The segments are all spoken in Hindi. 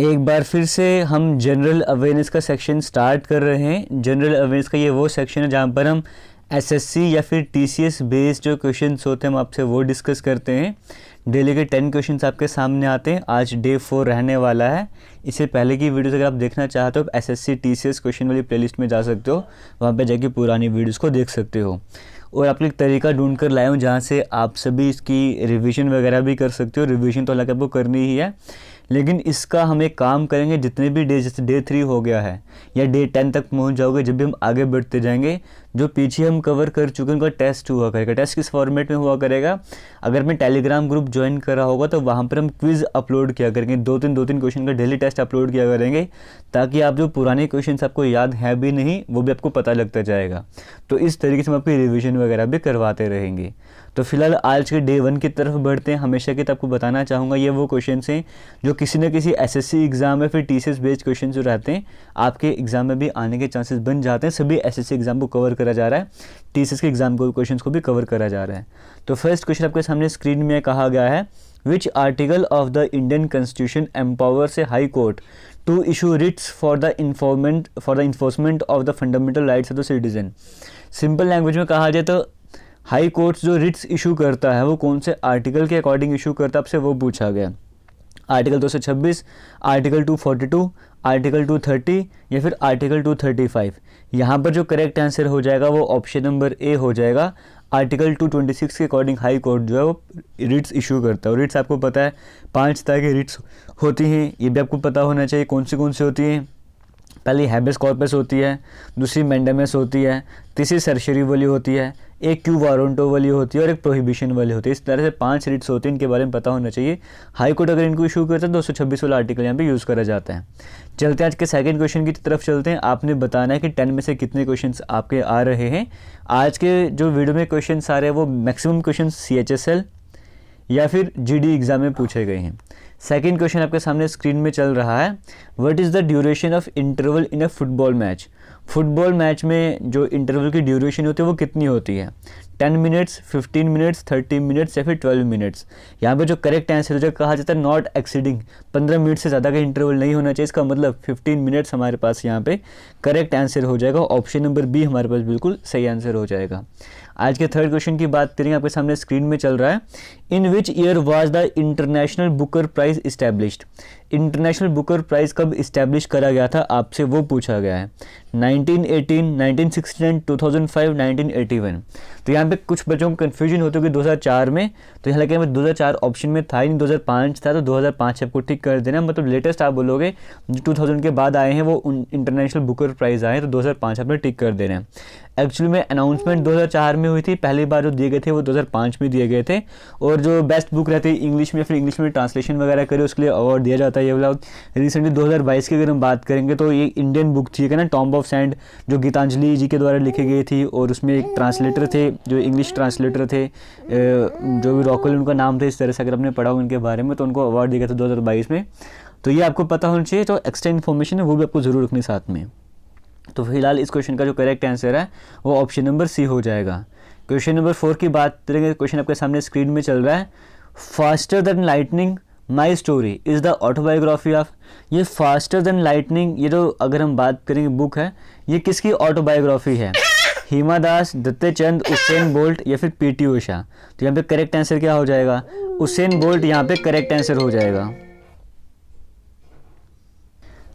एक बार फिर से हम जनरल अवेयरनेस का सेक्शन स्टार्ट कर रहे हैं। जनरल अवेयरनेस का ये वो सेक्शन है जहाँ पर हम एसएससी या फिर टीसीएस बेस्ड जो क्वेश्चंस होते हैं हम आपसे वो डिस्कस करते हैं। डेली के 10 क्वेश्चंस आपके सामने आते हैं। आज डे 4 रहने वाला है। इससे पहले की वीडियोस अगर आप देखना चाहते हो एसएससी टीसीएस क्वेश्चन वाली प्लेलिस्ट में जा सकते हो, वहाँ पे जाके पुरानी वीडियोस को देख सकते हो। और आप एक तरीका ढूंढ कर लाए हूँ जहाँ से आप सभी इसकी रिवीजन वगैरह भी कर सकते हो। रिवीजन तो हालांकि आपको करनी ही है, लेकिन इसका हम एक काम करेंगे, जितने भी डे जैसे डे 3 हो गया है या डे 10 तक पहुंच जाओगे, जब भी हम आगे बढ़ते जाएंगे जो पीछे हम कवर कर चुके हैं उनका टेस्ट हुआ करेगा। टेस्ट किस फॉर्मेट में हुआ करेगा, अगर मैं टेलीग्राम ग्रुप ज्वाइन करा होगा तो वहाँ पर हम क्विज़ अपलोड किया करेंगे। दो तीन क्वेश्चन का डेली टेस्ट अपलोड किया करेंगे, ताकि आप जो पुराने क्वेश्चन आपको याद है भी नहीं वो भी आपको पता लगता जाएगा। तो इस तरीके से हम आपकी रिविजन वगैरह भी करवाते रहेंगे। तो फिलहाल आज के डे 1 की तरफ बढ़ते हैं। हमेशा की तो आपको बताना चाहूँगा ये वो क्वेश्चन हैं जो किसी न किसी एसएससी एग्ज़ाम या फिर टीसीएस बेस्ड क्वेश्चन जो रहते हैं आपके एग्ज़ाम में भी आने के चांसेस बन जाते हैं। सभी एसएससी एग्ज़ाम को कवर करा जा रहा है, टीसीएस के एग्ज़ाम को क्वेश्चन को भी कवर करा जा रहा है। तो फर्स्ट क्वेश्चन आपके सामने स्क्रीन में कहा गया है, which article of the Indian constitution empowers a high court to issue writs for the enforcement of the fundamental rights of the citizen. Simple language में कहा जाए तो हाई कोर्ट्स जो रिट्स इशू करता है वो कौन से आर्टिकल के अकॉर्डिंग इशू करता है, आपसे वो पूछा गया। आर्टिकल 226, आर्टिकल 242, आर्टिकल 230 या फिर आर्टिकल 235। यहाँ पर जो करेक्ट आंसर हो जाएगा वो ऑप्शन नंबर ए हो जाएगा। आर्टिकल 226 के अकॉर्डिंग हाई कोर्ट जो है वो रिट्स इशू करता है। और रिट्स आपको पता है 5 तरह की रिट्स होती हैं, ये भी आपको पता होना चाहिए कौन सी होती हैं। पहली हैबेस कॉर्पस होती है, दूसरी मैंडेमस होती है, तीसरी सरशरी वाली होती है, एक क्यू वारंटो वाली होती है और एक प्रोहिबिशन वाली होती है। इस तरह से 5 रिट्स होती हैं, इनके बारे में पता होना चाहिए। हाई कोर्ट अगर इनको इशू करता है 226 वाला आर्टिकल यहाँ पे यूज़ करा जाता है। चलते हैं आज के सेकंड क्वेश्चन की तरफ चलते हैं। आपने बताना है कि 10 में से कितने क्वेश्चन आपके आ रहे हैं। आज के जो वीडियो में क्वेश्चन आ रहे हैं वो मैक्सिमम क्वेश्चन CHSL या फिर GD एग्ज़ाम में पूछे गए हैं। सेकंड क्वेश्चन आपके सामने स्क्रीन में चल रहा है, what is the duration of interval in a football match. Football match में जो इंटरवल की ड्यूरेशन होती है वो कितनी होती है, 10 मिनट्स, 15 मिनट्स, 30 मिनट्स या फिर 12 मिनट्स। यहाँ पे जो करेक्ट आंसर जो कहा जाता है नॉट एक्सीडिंग, 15 मिनट से ज़्यादा का इंटरवल नहीं होना चाहिए। इसका मतलब 15 मिनट्स हमारे पास यहाँ पे करेक्ट आंसर हो जाएगा। ऑप्शन नंबर बी हमारे पास बिल्कुल सही आंसर हो जाएगा। आज के थर्ड क्वेश्चन की बात करेंगे, आपके सामने स्क्रीन में चल रहा है, in which year was the International Booker Prize established. International Booker Prize कब इस्टेब्लिश करा गया था, आपसे वो पूछा गया है। 1918, 1969, 2005, 1981। तो यहाँ पे कुछ बच्चों को कन्फ्यूजन होती है कि 2004 में, तो यहाँ लगे 2004 ऑप्शन में था ही नहीं, 2005 था, तो 2005 आपको टिक कर देना। मतलब लेटेस्ट आप बोलोगे जो 2000 के बाद आए हैं वो इंटरनेशनल बुकर प्राइज़ आए हैं, तो 2005 आपने टिक कर देना है। एक्चुअली में अनाउंसमेंट 2004 में हुई थी, पहली बार जो दिए गए थे वो 2005 में दिए गए थे। और जो बेस्ट बुक रहती है इंग्लिश में, फिर इंग्लिश में ट्रांसलेशन वगैरह करे उसके लिए अवार्ड दिया जाता है। ये वाला रिसेंटली 2022 की अगर हम बात करेंगे तो ये इंडियन बुक थी ना, टॉम्ब ऑफ सैंड, जो गीतांजलि जी के द्वारा लिखी गई थी। और उसमें एक ट्रांसलेटर थे जो इंग्लिश ट्रांसलेटर थे, जो भी रॉकल उनका नाम था। इस तरह से अगर आपने पढ़ा हो उनके बारे में तो उनको अवार्ड दिया गया था 2022 में। तो ये आपको पता होना चाहिए। तो एक्स्ट्रा इन्फॉर्मेशन है वो भी आपको ज़रूर रखनी साथ में। तो फिलहाल इस क्वेश्चन का जो करेक्ट आंसर है वो ऑप्शन नंबर सी हो जाएगा। क्वेश्चन नंबर 4 की बात करेंगे। क्वेश्चन आपके सामने स्क्रीन में चल रहा है, faster than lightning my story is the autobiography of. ये फास्टर देन लाइटनिंग, ये जो अगर हम बात करेंगे बुक है, ये किसकी ऑटोबायोग्राफी है, हिमा दास, दत्ते चंद, उसेन बोल्ट या फिर PT ऊषा। तो यहाँ पे करेक्ट आंसर क्या हो जाएगा, उसेन बोल्ट यहाँ पे करेक्ट आंसर हो जाएगा।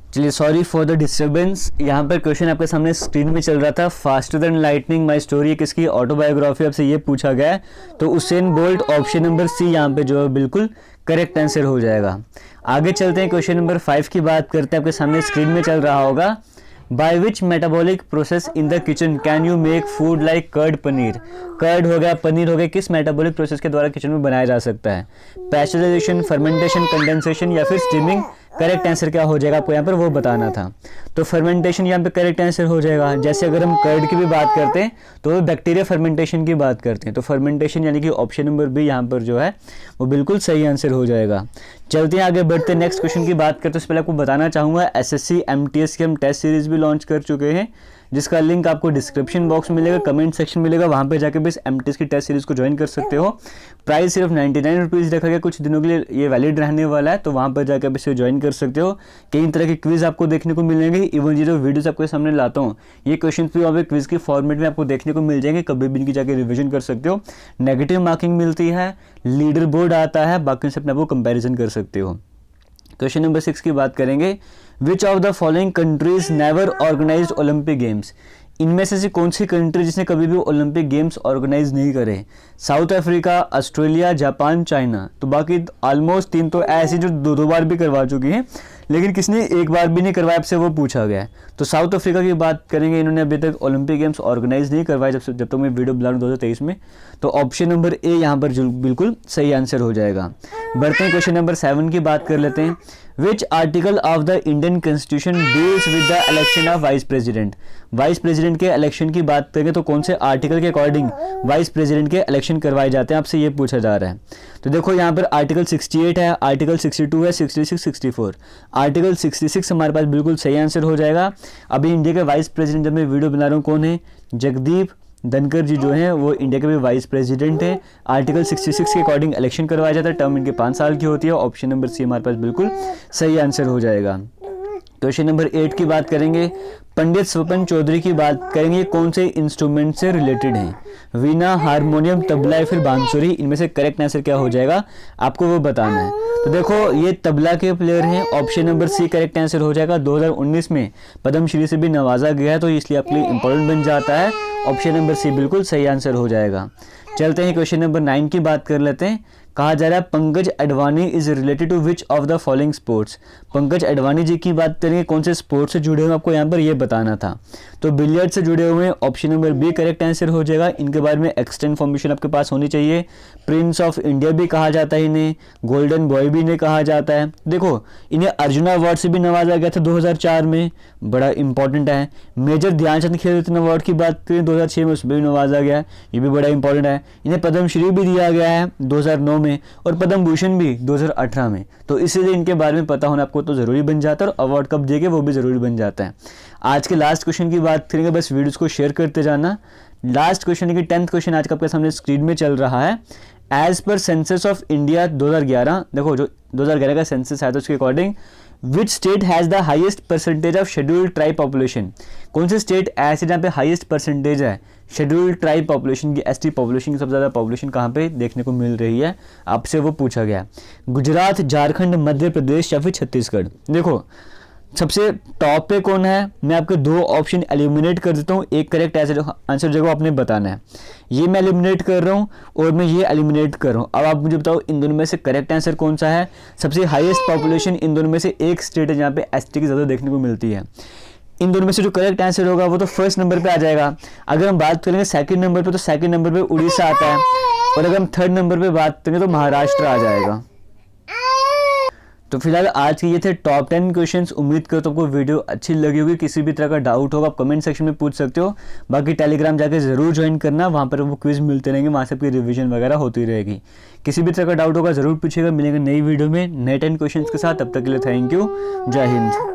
चलिए सॉरी फॉर द डिस्टर्बेंस। यहाँ पर क्वेश्चन आपके सामने स्क्रीन में चल रहा था, faster than lightning my story किसकी ऑटोबायोग्राफी आपसे ये पूछा गया है। तो Usain Bolt option number C यहाँ पे जो है बिल्कुल करेक्ट आंसर हो जाएगा। आगे चलते हैं, क्वेश्चन नंबर 5 की बात करते हैं। आपके सामने स्क्रीन में चल रहा होगा, by which metabolic process in the kitchen can you make food like curd paneer. Curd हो गया, पनीर हो गया, किस मेटाबॉलिक प्रोसेस के द्वारा किचन में बनाया जा सकता है, पैस्चराइजेशन, फर्मेंटेशन, कंडेंसेशन या फिर स्टीमिंग। करेक्ट आंसर क्या हो जाएगा आपको यहाँ पर वो बताना था। तो फर्मेंटेशन यहाँ पे करेक्ट आंसर हो जाएगा। जैसे अगर हम कर्ड की भी बात करते हैं तो वो बैक्टीरिया फर्मेंटेशन की बात करते हैं, तो फर्मेंटेशन यानी कि ऑप्शन नंबर बी यहाँ पर जो है वो बिल्कुल सही आंसर हो जाएगा। चलते हैं आगे बढ़ते हैं, नेक्स्ट क्वेश्चन की बात करते हैं। उससे पहले आपको बताना चाहूँगा SSC MTS की हम टेस्ट सीरीज़ भी लॉन्च कर चुके हैं, जिसका लिंक आपको डिस्क्रिप्शन बॉक्स में मिलेगा, कमेंट सेक्शन मिलेगा, वहाँ पे जाके बस एमटीएस की टेस्ट सीरीज़ को ज्वाइन कर सकते हो। प्राइस सिर्फ 99 रुपीज़ रखा गया, कुछ दिनों के लिए ये वैलिड रहने वाला है, तो वहाँ पर जाकर आप इसे ज्वाइन कर सकते हो। कई तरह के क्विज़ आपको देखने को मिलेंगे, इवन ये जो वीडियोस आपके सामने लाता हूँ ये क्वेश्चन भी आप क्विज़ के फॉर्मेट में आपको देखने को मिल जाएंगे, कभी भी इनकी जाकर रिविजन कर सकते हो। नेगेटिव मार्किंग मिलती है, लीडर बोर्ड आता है, बाकी से अपने आपको कंपेरिजन कर सकते हो। क्वेश्चन नंबर 6 की बात करेंगे, which of the following countries never organised Olympic games. इनमें से कौन सी कंट्री जिसने कभी भी ओलंपिक गेम्स ऑर्गेनाइज नहीं करे। South Africa, Australia, Japan, China. तो बाकी ऑलमोस्ट 3 तो ऐसी जो 2 बार भी करवा चुकी हैं, लेकिन किसने एक बार भी नहीं करवाया, आपसे वो पूछा गया है। तो साउथ अफ्रीका की बात करेंगे, इन्होंने अभी तक ओलंपिक गेम्स ऑर्गेनाइज नहीं करवाए जब तक मैं वीडियो बना रहा हूँ 2023 में। तो ऑप्शन नंबर ए यहाँ पर बिल्कुल सही आंसर हो जाएगा। बढ़ते हैं क्वेश्चन नंबर 7 की बात कर लेते हैं। विच article of the Indian constitution deals with the election of vice president. Vice president के इलेक्शन की बात करेंगे तो कौन से आर्टिकल के अकॉर्डिंग वाइस प्रेसिडेंट के इलेक्शन करवाए जाते हैं, आपसे ये पूछा जा रहा है। तो देखो यहाँ पर आर्टिकल 68 है, आर्टिकल 62 है, 66, 64। आर्टिकल 66 हमारे पास बिल्कुल सही आंसर हो जाएगा। अभी इंडिया के वाइस प्रेसिडेंट जब मैं वीडियो बना रहा हूँ कौन है, जगदीप धनखड़ जी जो हैं वो इंडिया के भी वाइस प्रेसिडेंट हैं। आर्टिकल 66 के अकॉर्डिंग इलेक्शन करवाया जाता है, टर्म इनके 5 साल की होती है। ऑप्शन नंबर सी हमारे पास बिल्कुल सही आंसर हो जाएगा। क्वेश्चन नंबर 8 की बात करेंगे, पंडित स्वपन चौधरी की बात करेंगे, कौन से इंस्ट्रूमेंट से रिलेटेड हैं। वीणा, हारमोनियम, तबला या फिर बांसुरी। इनमें से करेक्ट आंसर क्या हो जाएगा आपको वो बताना है। तो देखो ये तबला के प्लेयर हैं, option number C correct answer हो जाएगा। 2019 में पद्मश्री से भी नवाजा गया है, तो इसलिए आपके लिए इंपॉर्टेंट बन जाता है। ऑप्शन नंबर सी बिल्कुल सही आंसर हो जाएगा। चलते हैं क्वेश्चन नंबर 9 की बात कर लेते हैं। कहा जा रहा है Pankaj Advani is related to which of the following sports. Pankaj Advani ji की बात करेंगे, कौन से स्पोर्ट्स से जुड़े हुए आपको यहाँ पर ये बताना था। तो बिलियर्ड से जुड़े हुए हैं, option number B correct answer हो जाएगा। इनके बारे में एक्स्ट्रा इन्फॉर्मेशन आपके पास होनी चाहिए। प्रिंस ऑफ इंडिया भी कहा जाता है इन्हें, गोल्डन बॉय भी इन्हें कहा जाता है। देखो इन्हें अर्जुना अवार्ड से भी नवाजा गया था 2004 में, बड़ा इंपॉर्टेंट है। मेजर ध्यानचंद खेल रत्न अवार्ड की बात करें 2006 में, उसमें भी नवाजा गया, ये भी बड़ा इंपॉर्टेंट है। इन्हें पद्मश्री भी दिया गया है 2009 में और पद्म भूषण भी 2018 में। तो इसीलिए इनके बारे में पता होना आपको तो ज़रूरी बन जाता है, और अवार्ड कब देंगे वो भी ज़रूरी बन जाता है। आज के लास्ट क्वेश्चन की बात करेंगे, बस वीडियोस को शेयर करते जाना। लास्ट क्वेश्चन की 10th क्वेश्चन आज का आपके सामने स्क्रीन में चल रहा है। As per census of India 2011, देखो जो 2011 का सेंसस है तो उसके according which state has the highest percentage of scheduled tribe population. कौन से स्टेट ऐसे जहाँ पे हाईएस्ट परसेंटेज है शेड्यूल्ड ट्राइब पॉपुलेशन की, एसटी पॉपुलेशन की सबसे ज़्यादा पॉपुलेशन कहाँ पे देखने को मिल रही है, आपसे वो पूछा गया। गुजरात, झारखंड, मध्य प्रदेश या फिर छत्तीसगढ़। देखो सबसे टॉप पे कौन है, मैं आपके 2 ऑप्शन एलिमिनेट कर देता हूँ, एक करेक्ट आंसर जो आपने बताना है। ये मैं एलिमिनेट कर रहा हूँ और मैं ये एलिमिनेट कर रहा हूँ। अब आप मुझे बताओ इन दोनों में से करेक्ट आंसर कौन सा है। सबसे हाईएस्ट पॉपुलेशन इन दोनों में से एक स्टेट है जहाँ पे एसटी की ज़्यादा देखने को मिलती है। इन दोनों में से जो करेक्ट आंसर होगा वो तो फर्स्ट नंबर पे आ जाएगा। अगर हम बात करेंगे सेकंड नंबर पे, तो सेकंड नंबर पे उड़ीसा आता है, और अगर हम थर्ड नंबर पे बात करेंगे तो महाराष्ट्र आ जाएगा। तो फिलहाल आज के ये थे टॉप 10 क्वेश्चंस। उम्मीद करता हूँ आपको वीडियो अच्छी लगी होगी। किसी भी तरह का डाउट होगा आप कमेंट सेक्शन में पूछ सकते हो। बाकी टेलीग्राम जाकर ज़रूर ज्वाइन करना, वहाँ पर वो क्विज मिलते रहेंगे, वहाँ से आपकी रिवीजन वगैरह होती रहेगी। किसी भी तरह का डाउट होगा ज़रूर पूछिएगा। मिलेंगे नई वीडियो में नए 10 क्वेश्चंस के साथ। तब तक के लिए थैंक यू, जय हिंद।